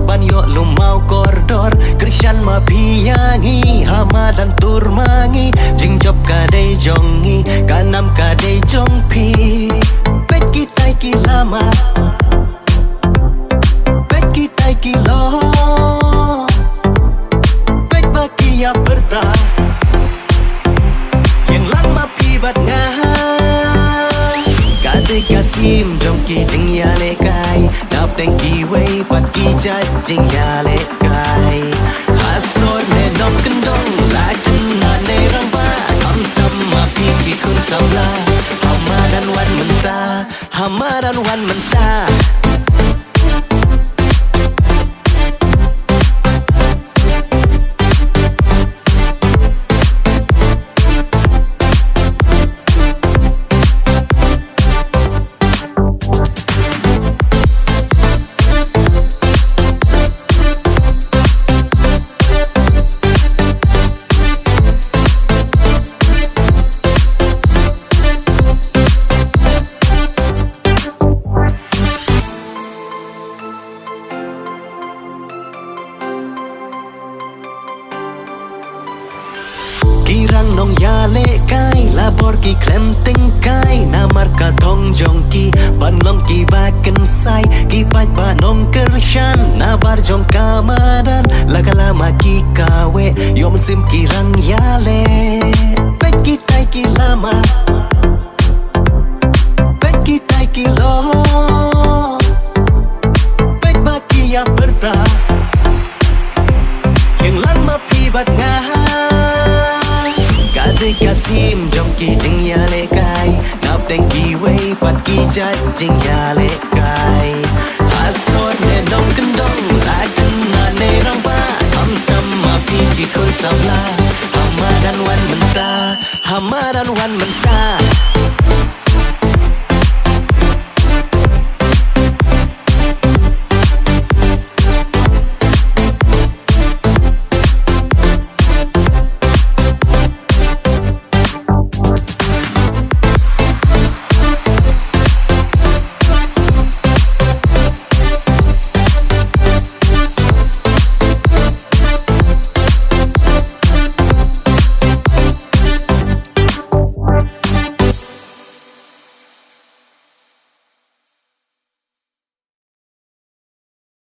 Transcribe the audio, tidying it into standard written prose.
banyo lumau koridor Krishan ma piyangi hama dan turmangi Jingjop kadai jongi kanam kadai jongpi Pet kita ki lama Pet kita ki lo Pet baki ya berta Yang lama pibat ngah Kadai kasim jongki jing ya lekai Nap deng ki wei pat ki jat jing ya lekai Hasor ne nom kendong la kena ne rang ba Kam tam ma pi ki kun samla Hama dan wan menta Hama dan wan menta Kirang nong ya lekai labor ki klem tingkai namar ka thong jongki ban long ki baken sai ki pai ba nong kershan nabar jong kamadan lagalama ki kawe yom sim kirang ya le pet ki tai ki lama pet ki tai ki lo pet ba ki ya berta yang lama pibat ngah Kadai kasim jongki jing ya lekai Nap deng ki wei pat ki jat jing ya lekai Hasor ne nong kendong la kena ne rang ba Kam tam ma pi ki kun samla Hama dan wan menta Hama dan wan menta